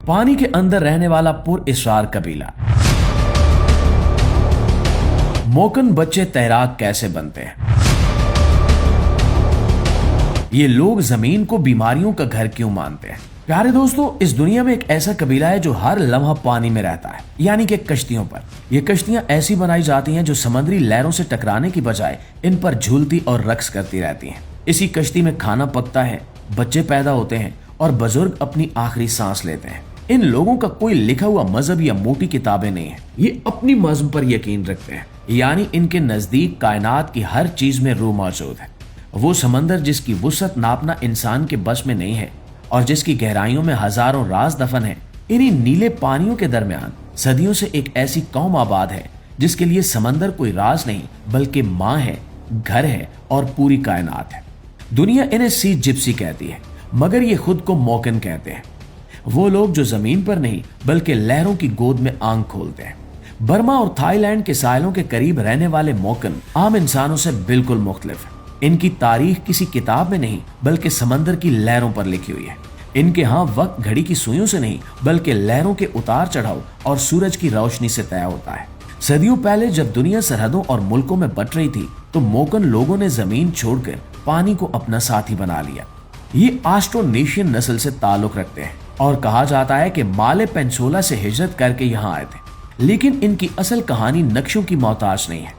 पानी के अंदर रहने वाला पुरइसरार कबीला। मोकन बच्चे तैराक कैसे बनते हैं? ये लोग जमीन को बीमारियों का घर क्यों मानते हैं? प्यारे दोस्तों, इस दुनिया में एक ऐसा कबीला है जो हर लम्हा पानी में रहता है, यानी कि कश्तियों पर। ये कश्तियां ऐसी बनाई जाती हैं जो समुद्री लहरों से टकराने की बजाय इन पर झूलती और रक्स करती रहती हैं। इसी कश्ती में खाना पकता है, बच्चे पैदा होते हैं और बुजुर्ग अपनी आखिरी सांस लेते हैं। इन लोगों का कोई लिखा हुआ मजहब या मोटी किताबें नहीं है। ये अपनी मजहब पर यकीन रखते हैं, यानी इनके नजदीक कायनात की हर चीज में रूह मौजूद है। वो समंदर जिसकी वुसअत नापना इंसान के बस में नहीं है और जिसकी गहराइयों में हजारों राज दफन है, इन्हीं नीले पानियों के दरमियान सदियों से एक ऐसी कौम आबाद है जिसके लिए समंदर कोई राज नहीं बल्कि माँ है, घर है और पूरी कायनात है। दुनिया इन्हें सी जिप्सी कहती है, मगर ये खुद को मोकन कहते हैं। वो लोग जो जमीन पर नहीं बल्कि लहरों की गोद में आंख खोलते हैं। बर्मा और थाईलैंड के साहिलों के करीब रहने वाले मोकन आम इंसानों से बिल्कुल मुख्तलिफ है। इनकी तारीख किसी किताब में नहीं बल्कि समंदर की लहरों पर लिखी हुई है। इनके यहाँ वक्त घड़ी की सुइयों से नहीं बल्कि लहरों के उतार चढ़ाव और सूरज की रोशनी से तय होता है। सदियों पहले जब दुनिया सरहदों और मुल्कों में बट रही थी तो मोकन लोगों ने जमीन छोड़कर पानी को अपना साथी बना लिया। ये ऑस्ट्रोनेशियन नस्ल से ताल्लुक रखते हैं और कहा जाता है कि माले पेंसोला से हिजरत करके यहाँ आए थे। लेकिन इनकी असल कहानी नक्शों की मोहताज नहीं है।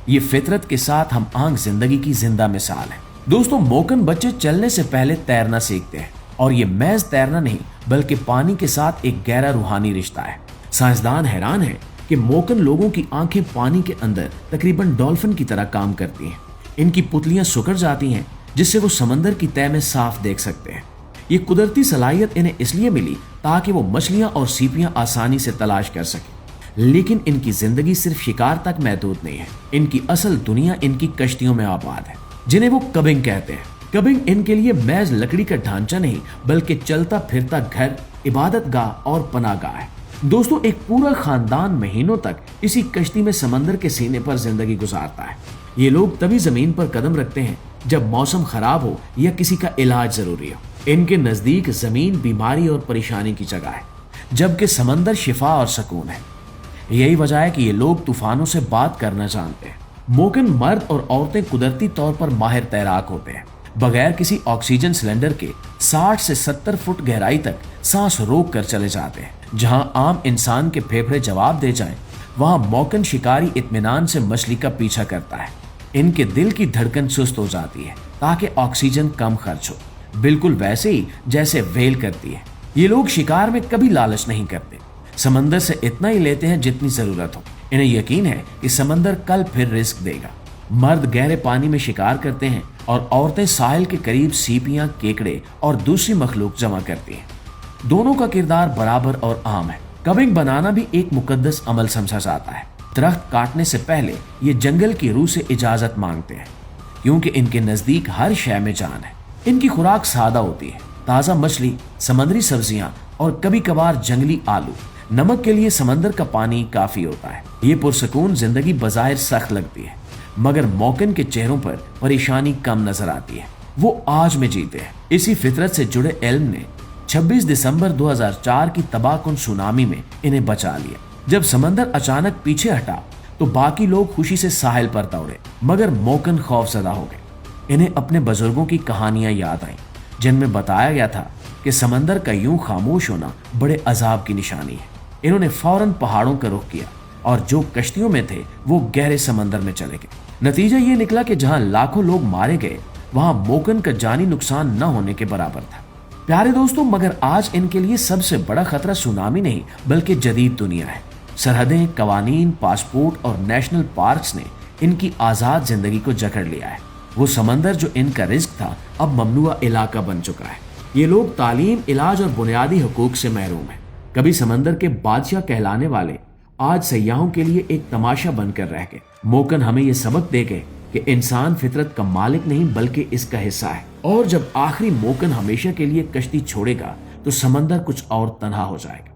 ये फितरत के साथ हम आंख जिंदगी की जिंदा मिसाल है। दोस्तों, मोकन बच्चे चलने से पहले तैरना सीखते हैं और ये महज तैरना नहीं बल्कि पानी के साथ एक गहरा रूहानी रिश्ता है। साइंसदान हैरान है कि मोकन लोगों की आंखें पानी के अंदर तकरीबन डॉल्फिन की तरह काम करती हैं। इनकी पुतलियां सुकड़ जाती हैं जिससे वो समंदर की तह में साफ देख सकते हैं। ये कुदरती सलाहियत इन्हें इसलिए मिली ताकि वो मछलियां और सीपियां आसानी से तलाश कर सकें। लेकिन इनकी जिंदगी सिर्फ शिकार तक महदूद नहीं है। इनकी असल दुनिया इनकी कश्तियों में आबाद है, जिन्हें वो कबिंग कहते हैं। कबिंग इनके लिए महज लकड़ी का ढांचा नहीं बल्कि चलता फिरता घर, इबादत गाह और पनाहगाह है। दोस्तों, एक पूरा खानदान महीनों तक इसी कश्ती में समंदर के सीने पर जिंदगी गुजारता है। ये लोग तभी जमीन पर कदम रखते हैं जब मौसम खराब हो या किसी का इलाज जरूरी हो। इनके नजदीक जमीन बीमारी और परेशानी की जगह है, जबकि समंदर शिफा और सुकून है। यही वजह है कि ये लोग तूफानों से बात करना जानते हैं। मोकन मर्द और औरतें कुदरती तौर पर माहिर तैराक होते हैं। बगैर किसी ऑक्सीजन सिलेंडर के 60 से 70 फुट गहराई तक सांस रोक कर चले जाते हैं। जहां आम इंसान के फेफड़े जवाब दे जाएं, वहां मोकन शिकारी इत्मीनान से मछली का पीछा करता है। इनके दिल की धड़कन सुस्त हो जाती है ताकि ऑक्सीजन कम खर्च हो, बिल्कुल वैसे ही जैसे व्हेल करती है। ये लोग शिकार में कभी लालच नहीं करते, समंदर से इतना ही लेते हैं जितनी जरूरत हो। इन्हें यकीन है कि समंदर कल फिर रिस्क देगा। मर्द गहरे पानी में शिकार करते हैं और औरतें साहिल के करीब सीपियां, केकड़े और दूसरी मखलूक जमा करती हैं। दोनों का किरदार बराबर और आम है। कबिंग बनाना भी एक मुकद्दस अमल समझा जाता है। दरख्त काटने से पहले ये जंगल की रूह से इजाजत मांगते हैं, क्योंकि इनके नजदीक हर शय में जान है। इनकी खुराक सादा होती है, ताज़ा मछली, समुद्री सब्जियां और कभी कभार जंगली आलू। नमक के लिए समंदर का पानी काफी होता है। ये पुरसकून जिंदगी बज़ाहिर सख्त लगती है, मगर मोकन के चेहरों पर परेशानी कम नजर आती है। वो आज में जीते हैं। इसी फितरत से जुड़े इल्म ने 26 दिसंबर 2004 की तबाहकुन सुनामी में इन्हें बचा लिया। जब समंदर अचानक पीछे हटा तो बाकी लोग खुशी से साहिल पर दौड़े, मगर मोकन खौफजदा हो गए। इन्हें अपने बुजुर्गों की कहानियां याद आईं, जिनमें बताया गया था कि समंदर का यूं खामोश होना बड़े अजाब की निशानी है। इन्होंने फौरन पहाड़ों का रुख किया और जो कश्तियों में थे वो गहरे समंदर में चले गए। नतीजा ये निकला कि जहां लाखों लोग मारे गए, वहां मोकन का जानी नुकसान न होने के बराबर था। प्यारे दोस्तों, मगर आज इनके लिए सबसे बड़ा खतरा सुनामी नहीं बल्कि जदीद दुनिया है। सरहदें, कवानीन, पासपोर्ट और नेशनल पार्क्स ने इनकी आजाद जिंदगी को जकड़ लिया है। वो समंदर जो इनका रिस्क था अब ममनुआ इलाका बन चुका है। ये लोग तालीम, इलाज और बुनियादी हुकूक से महरूम है। कभी समंदर के बादशाह कहलाने वाले आज सयाहों के लिए एक तमाशा बनकर रह गए। मोकन हमें ये सबक दे गए कि इंसान फितरत का मालिक नहीं बल्कि इसका हिस्सा है, और जब आखिरी मोकन हमेशा के लिए कश्ती छोड़ेगा तो समंदर कुछ और तन्हा हो जाएगा।